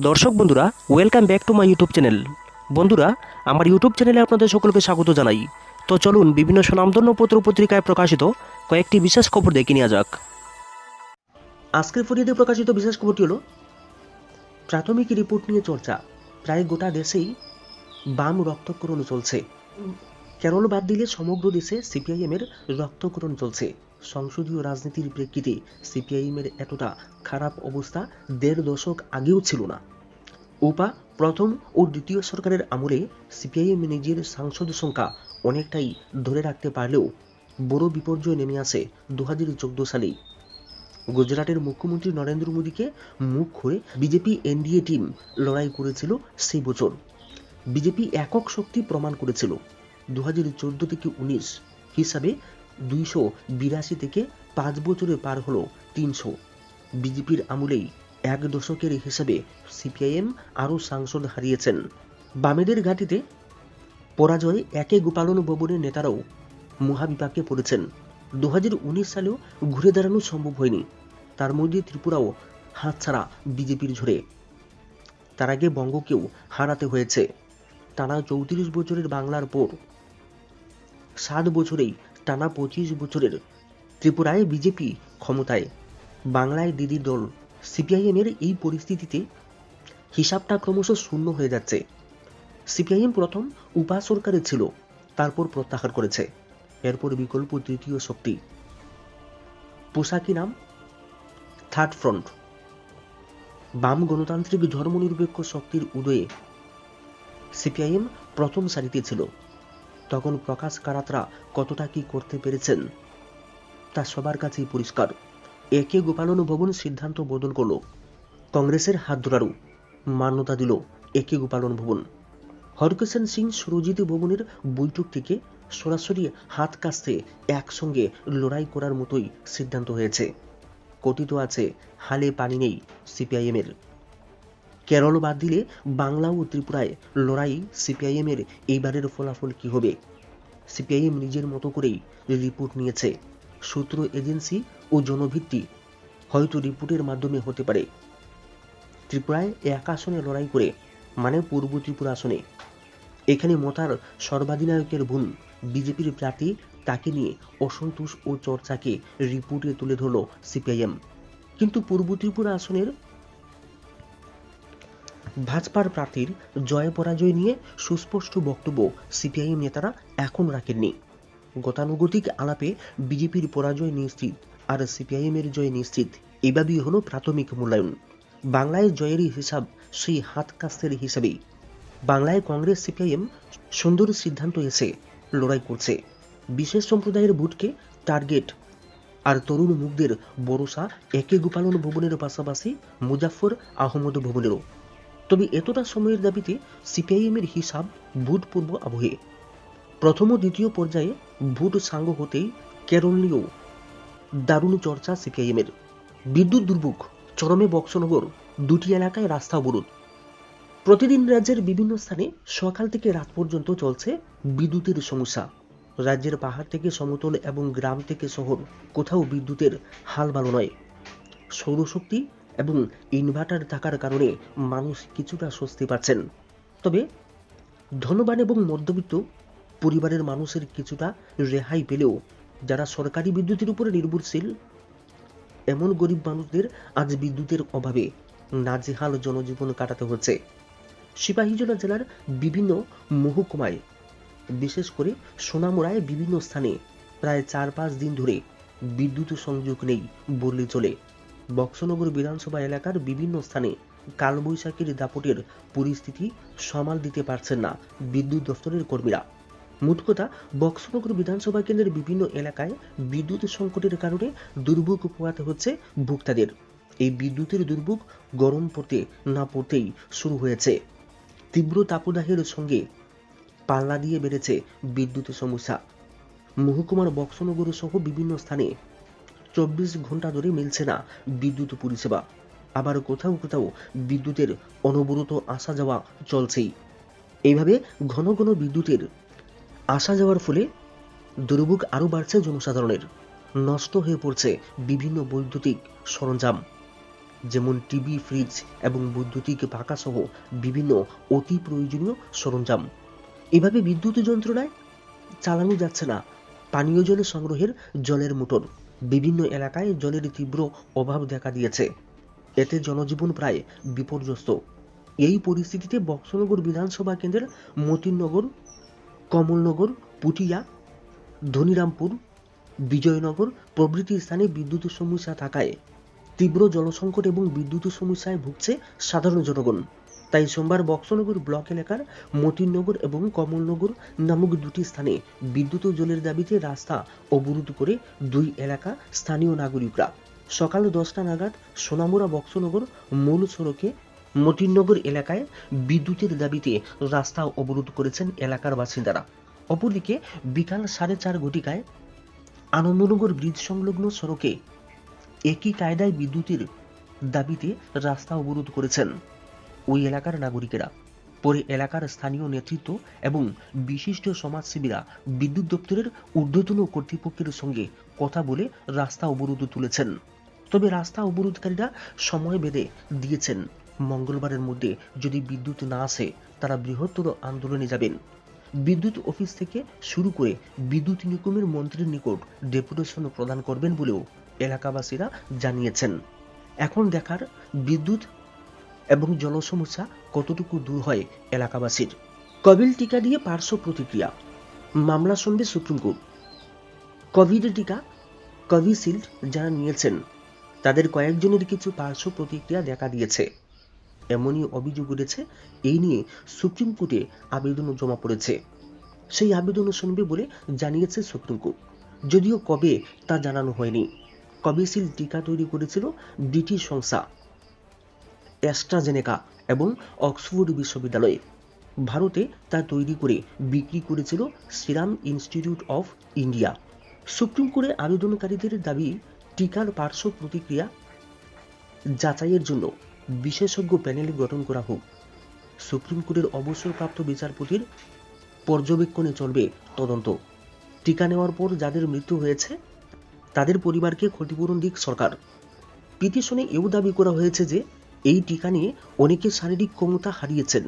দর্শক বন্ধুরা, welcome back to my YouTube channel. বন্ধুরা, আমার ইউটিউব চ্যানেলে আপনাদের সকলকে স্বাগত জানাই। তো চলুন বিভিন্ন স্বনামধন্য পত্র পত্রিকায় প্রকাশিত কয়েকটি বিশেষ খবর দেখে নেওয়া যাক। আজকের ফরিদে প্রকাশিত বিশেষ খবরটি হলো প্রাথমিক রিপোর্ট নিয়ে চর্চা। প্রায় গোটা দেশেই বাম রক্তক্ষরণ চলছে। কেরল বাদ দিলে সমগ্র দেশে সিপিআইএমের রক্তক্ষরণ চলছে। সংসদীয় রাজনীতির প্রেক্ষিতে সিপিআইএমের এতটা খারাপ অবস্থা দেড় দশক আগেও ছিল না। উপা প্রথম ও দ্বিতীয় সরকারের আমলে সিপিআইএম নিজের সাংসদ সংখ্যা অনেকটাই ধরে রাখতে পারলেও বড় বিপর্যয় নেমে আসে 2014 সালেই। গুজরাটের মুখ্যমন্ত্রী নরেন্দ্র মোদীকে মুখ করে বিজেপি এনডিএ টিম লড়াই করেছিল সেই বছর। বিজেপি একক শক্তি প্রমাণ করেছিল। 2014 থেকে 19 হিসাবে 282 থেকে 5 বছরে পার হলো 300। বিজেপির আমলেই এক দশকের হিসাবে সিপিআইএম আরও সাংসদ হারিয়েছেন। বামেদের ঘাঁটিতে পরাজয়ে একে গোপালন ভবনের নেতারাও মহাবিপাকে পড়েছেন। 2019 সালেও ঘুরে দাঁড়ানো সম্ভব হয়নি। তার মধ্যে ত্রিপুরাও হাতছাড়া বিজেপির ঝড়ে। তার আগে বঙ্গকেও হারাতে হয়েছে। টানা 34 বছরের বাংলার পর 7 বছরেই টানা 25 বছরের ত্রিপুরায় বিজেপি ক্ষমতায়। বাংলায় দিদির দল সিপিআইএমের এই পরিস্থিতিতে হিসাবটা ক্রমশ শূন্য হয়ে যাচ্ছে। সিপিআইএম প্রথম উপা সরকারে ছিল, তারপর প্রত্যাহার করেছে। এরপর বিকল্প তৃতীয় শক্তি, পোশাকি নাম থার্ড ফ্রন্ট। বাম গণতান্ত্রিক ধর্মনিরপেক্ষ শক্তির উদয়ে সিপিআইএম প্রথম সারিতে ছিল। তখন প্রকাশ কারাতরা কতটা কি করতে পেরেছেন তা সবার কাছেই পরিষ্কার। একে গোপালন ভবন সিদ্ধান্ত বদল করল। কংগ্রেসের হাত ধরারও মান্যতা দিল একে গোপালন ভবন। হরকিষেণ সিং সুরজিৎ ভবনের বৈঠক থেকে সরাসরি হাত কাস্তে একসঙ্গে লড়াই করার মতোই সিদ্ধান্ত হয়েছে। কথিত আছে হালে পানি নেই সিপিআইএমের। কেরল বাদ দিলে বাংলা ও ত্রিপুরায় লড়াই সিপিআইএমের এইবারের ফলাফল কি হবে? সিপিআইএম নিজের মতো করেই রিপোর্ট নিয়েছে। সূত্র, এজেন্সি ও জনভিত্তি হয়তো রিপোর্টের মাধ্যমে হতে পারে। ত্রিপুরায় এক আসনে লড়াই করে, মানে পূর্ব ত্রিপুরা আসনে। এখানে মতার সর্বাধিনায়কের বোন বিজেপির প্রার্থী, তাকে নিয়ে অসন্তোষ ও চর্চাকে রিপোর্টে তুলে ধরল সিপিআইএম। কিন্তু পূর্ব ত্রিপুরা আসনের ভাজপার প্রার্থীর জয় পরাজয় নিয়ে সুস্পষ্ট বক্তব্য সিপিআইএম নেতারা এখন রাখেননি। গতানুগতিক আলাপে বিজেপির পরাজয় নিশ্চিত আর সিপিআইএমের জয় নিশ্চিত, এভাবেই হলো প্রাথমিক মূল্যায়ন। বাংলায় জয়েরই হিসাব সেই হাত কাস্তের হিসাবেই। বাংলায় কংগ্রেস সিপিআইএম সুন্দর সিদ্ধান্ত এসে লড়াই করছে। বিশেষ সম্প্রদায়ের ভোটকে টার্গেট আর তরুণ মুখদের ভরসা একে গোপালন ভবনের পাশাপাশি মুজাফফর আহমদ ভবনেরও। তবে এতটা সময়ের দাবিতে সিপিআইএমের হিসাব ভোটপূর্ব আবহে। প্রথম ও দ্বিতীয় পর্যায়ে ভোট সাঙ্গ হতেই কেরল নিয়েও দারুণ চর্চা সিপিআইএমের। বিদ্যুৎ দুর্ভোগ চরমে বক্সনগর, দুটি এলাকায় রাস্তা অবরোধ। প্রতিদিন রাজ্যের বিভিন্ন স্থানে সকাল থেকে রাত পর্যন্ত চলছে বিদ্যুতের সমস্যা। রাজ্যের পাহাড় থেকে সমতল এবং গ্রাম থেকে শহর, কোথাও বিদ্যুতের হাল ভালো নয়। সৌরশক্তি এবং ইনভার্টার থাকার কারণে মানুষ কিছুটা স্বস্তি পাচ্ছেন। তবে ধনবান এবং মধ্যবিত্ত পরিবারের মানুষের কিছুটা রেহাই পেলেও যারা সরকারি বিদ্যুতের উপরে নির্ভরশীল, এমন গরিব মানুষদের আজ বিদ্যুতের অভাবে নাজেহাল জনজীবন কাটাতে হচ্ছে। সিপাহীজলা জেলার বিভিন্ন মহকুমায়, বিশেষ করে সোনামুড়ায় বিভিন্ন স্থানে প্রায় 4-5 দিন ধরে বিদ্যুৎ সংযোগ নেই বললে চলে। বক্সনগর বিধানসভা এলাকার বিভিন্ন স্থানে কালবৈশাখীর দাপটের পরিস্থিতি সামাল দিতে পারছেন না বিদ্যুৎ দফতরের কর্মীরা। মোট কথা, বক্সনগর বিধানসভা কেন্দ্রের বিভিন্ন এলাকায় বিদ্যুৎ সংকটের কারণে দুর্ভোগ পোহাতে হচ্ছে ভোক্তাদের। এই বিদ্যুতের দুর্ভোগ গরম পড়তে না পড়তেই শুরু হয়েছে। তীব্র তাপদাহের সঙ্গে পাল্লা দিয়ে বেড়েছে বিদ্যুতের সমস্যা। মহকুমার বক্সনগর সহ বিভিন্ন স্থানে 24 ঘন্টা ধরে মিলছে না বিদ্যুৎ পরিষেবা। আবার কোথাও কোথাও বিদ্যুতের অনবরত আসা যাওয়া চলছেই। এইভাবে ঘন ঘন বিদ্যুতের আসা যাওয়ার ফলে দুর্ভোগ আরও বাড়ছে জনসাধারণের। নষ্ট হয়ে পড়ছে বিভিন্ন বৈদ্যুতিক সরঞ্জাম। যেমন টিভি, ফ্রিজ এবং বৈদ্যুতিক পাখা সহ বিভিন্ন অতি প্রয়োজনীয় সরঞ্জাম। এভাবে বিদ্যুৎ যন্ত্রণায় চালানো যাচ্ছে না পানীয় জল সংগ্রহের জলের মোটর। বিভিন্ন এলাকায় জলের তীব্র অভাব দেখা দিয়েছে। এতে জনজীবন প্রায় বিপর্যস্ত। এই পরিস্থিতিতে বক্সনগর বিধানসভা কেন্দ্রের মতিনগর, কমলনগর, পুটিয়া, ধনিরামপুর, বিজয়নগর প্রভৃতি স্থানে বিদ্যুৎ সমস্যা থাকায় তীব্র জলসংকট এবং বিদ্যুৎ সমস্যায় ভুগছে সাধারণ জনগণ। তাই সোমবার বক্সনগর ব্লক এলাকার মতিনগর এবং কমলনগর নামক দুটি স্থানে বিদ্যুৎ ও জলের দাবিতে রাস্তা অবরোধ করে দুই এলাকা স্থানীয় নাগরিকরা সকাল 10টা নাগাদ সোনামুড়া বক্সনগর মূল সড়কে মতিনগর এলাকায় বিদ্যুতের দাবিতে রাস্তা অবরোধ করেছেন এলাকার বাসিন্দারা। অপরদিকে বিকাল 4:30 ঘটিকায় আনন্দনগর ব্রিজ সংলগ্ন সড়কে একই কায়দায় বিদ্যুতের দাবিতে রাস্তা অবরোধ করেছেন ওই এলাকার নাগরিকেরা। পরে এলাকার স্থানীয় নেতৃত্ব এবং বিশিষ্ট সমাজসেবীরা বিদ্যুৎ দপ্তরের ঊর্ধ্বতন কর্তৃপক্ষের সঙ্গে কথা বলে রাস্তা অবরোধ তুলেছেন। তবে রাস্তা অবরোধকারীরা সময় বেঁধে দিয়েছেন মঙ্গলবারের মধ্যে যদি বিদ্যুৎ না আসে তারা বৃহত্তর আন্দোলনে যাবেন। বিদ্যুৎ অফিস থেকে শুরু করে বিদ্যুৎ নিগমের মন্ত্রীর নিকট ডেপুটেশন প্রদান করবেন বলেও এলাকাবাসীরা জানিয়েছেন। এখন দেখার বিদ্যুৎ এবং জল সমস্যা কতটুকু দূর হয় এলাকাবাসীর। কোভিড টিকা দিয়ে পার্শ্ব প্রতিক্রিয়া, মামলা শুনবে সুপ্রিম কোর্ট। কোভিড টিকা কোভিশিল্ড যারা নিয়েছেন তাদের কয়েকজনের কিছু পার্শ্ব প্রতিক্রিয়া দেখা দিয়েছে, এমনই অভিযোগ উঠেছে। এই নিয়ে সুপ্রিম কোর্টে আবেদন জমা পড়েছে। সেই আবেদন শুনবে বলে জানিয়েছে সুপ্রিম কোর্ট, যদিও কবে তা জানানো হয়নি। কোভিশিল্ড টিকা তৈরি করেছিল ব্রিটিশ সংস্থা অ্যাস্ট্রাজেনেকা এবং অক্সফোর্ড বিশ্ববিদ্যালয়ে। ভারতে তা তৈরি করে বিক্রি করেছিল serum institute of India. Supreme কোর্টে আবেদনকারীদের দাবি টিকার পার্শ্ব প্রতিক্রিয়া যাচাইয়ের জন্য বিশেষজ্ঞ প্যানেল গঠন করা হোক। সুপ্রিম কোর্টের অবসরপ্রাপ্ত বিচারপতির পর্যবেক্ষণে চলবে তদন্ত। টিকা নেওয়ার পর যাদের মৃত্যু হয়েছে তাদের পরিবারকে ক্ষতিপূরণ দিক সরকার। পিটিশনে এও দাবি করা হয়েছে যে এই টিকা নিয়ে অনেকে শারীরিক ক্ষমতা হারিয়েছেন,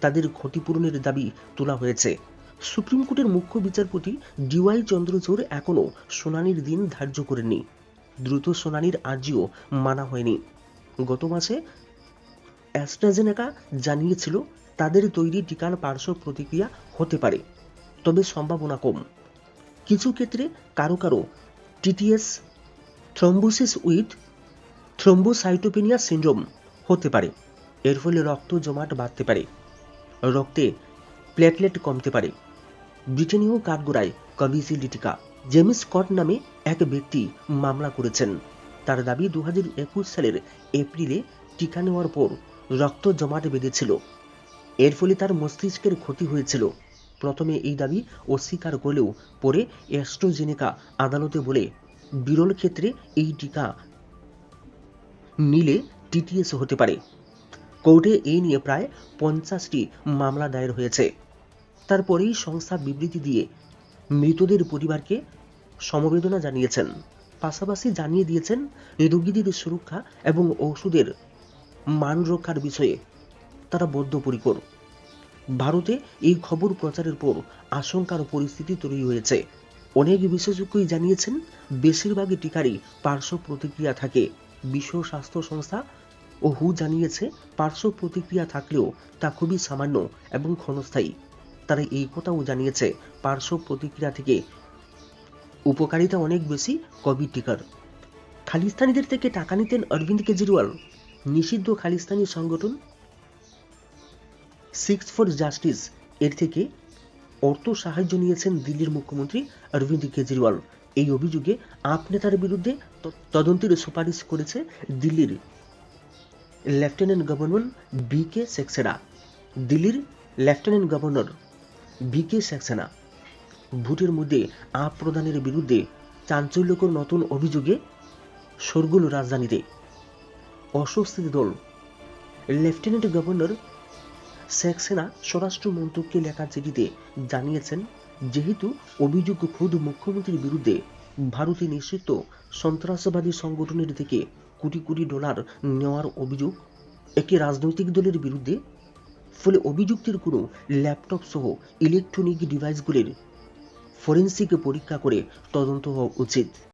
তাদের ক্ষতিপূরণের দাবি তোলা হয়েছে। সুপ্রিম কোর্টের মুখ্য বিচারপতি ডিওয়াই চন্দ্রচূড় এখনও শুনানির দিন ধার্য করেননি। দ্রুত শুনানির আর্জিও মানা হয়নি। গত মাসে অ্যাস্ট্রাজেনেকা জানিয়েছিল তাদের তৈরি টিকার পার্শ্ব প্রতিক্রিয়া হতে পারে, তবে সম্ভাবনা কম। কিছু ক্ষেত্রে কারো কারো TTS, thrombosis with thrombocytopenia syndrome হতে পারে। এর ফলে রক্ত জমাট বাঁধতে পারে, রক্তে প্লেটলেট কমতে পারে। ব্রিটেনেও কাঠগড়ায় কোভিশিল্ড টিকা। জেমস স্কট নামে এক ব্যক্তি মামলা করেছেন। তার দাবি 2021 সালের এপ্রিলে টিকা নেওয়ার পর রক্ত জমাট বেঁধেছিল, এর ফলে তার মস্তিষ্কের ক্ষতি হয়েছিল। প্রথমে এই দাবি অস্বীকার করলেও পরে অ্যাস্ট্রাজেনেকা আদালতে বলে বিরল ক্ষেত্রে এই টিকা নিলে টিটিএস হতে পারে। কোর্টে এই নিয়ে প্রায় 50টি মামলা দায়ের হয়েছে। তারপরেই সংস্থা বিবৃতি দিয়ে মৃতদের পরিবারকে সমবেদনা জানিয়েছেন, পাশাপাশি জানিয়ে দিয়েছেন রোগীদের সুরক্ষা এবং ওষুধের মান রক্ষার বিষয়ে তারা বদ্ধপরিকর। ভারতে এই খবর প্রচারের পর আশঙ্কার পরিস্থিতি তৈরি হয়েছে। অনেক বিশেষজ্ঞই জানিয়েছেন বেশিরভাগ টিকারই পার্শ্ব প্রতিক্রিয়া থাকে। বিশ্ব স্বাস্থ্য সংস্থা ও হু জানিয়েছে পার্শ্ব প্রতিক্রিয়া থাকলেও তা খুবই সামান্য এবং ক্ষণস্থায়ী। তারা এই কথাও জানিয়েছে পার্শ্ব প্রতিক্রিয়া থেকে উপকারিতা অনেক বেশি কোভিড টিকার। খালিস্তানিদের থেকে টাকা নিতেন অরবিন্দ কেজরিওয়াল। নিষিদ্ধ খালিস্তানি সংগঠন সিক্স ফর জাস্টিস এর থেকে অর্থ সাহায্য নিয়েছেন দিল্লির মুখ্যমন্ত্রী অরবিন্দ কেজরিওয়াল। এই অভিযোগে আপ নেতার বিরুদ্ধে তদন্তের সুপারিশ করেছে দিল্লির লেফটেন্যান্ট গভর্নর বি.কে. সাক্সেনা। দিল্লির লেফটেন্যান্ট গভর্নর বি.কে. সাক্সেনা ভোটের মধ্যে আপ প্রদানের বিরুদ্ধে চাঞ্চল্যকর নতুন অভিযোগে শোরগোল রাজধানীতে। অস্বস্তির দল। লেফটেন্যান্ট গভর্নর সাক্সেনা স্বরাষ্ট্র মন্ত্রককে লেখা চিঠিতে জানিয়েছেন, যেহেতু অভিযোগ খোদ মুখ্যমন্ত্রীর বিরুদ্ধে ভারতে নিষিদ্ধ সন্ত্রাসবাদী সংগঠনের থেকে কোটি কোটি ডলার নেওয়ার অভিযোগ একটি রাজনৈতিক দলের বিরুদ্ধে। ফলে অভিযুক্তের কোনো ল্যাপটপ সহ ইলেকট্রনিক ডিভাইসগুলির ফরেন্সিক পরীক্ষা করে তদন্ত হওয়া উচিত।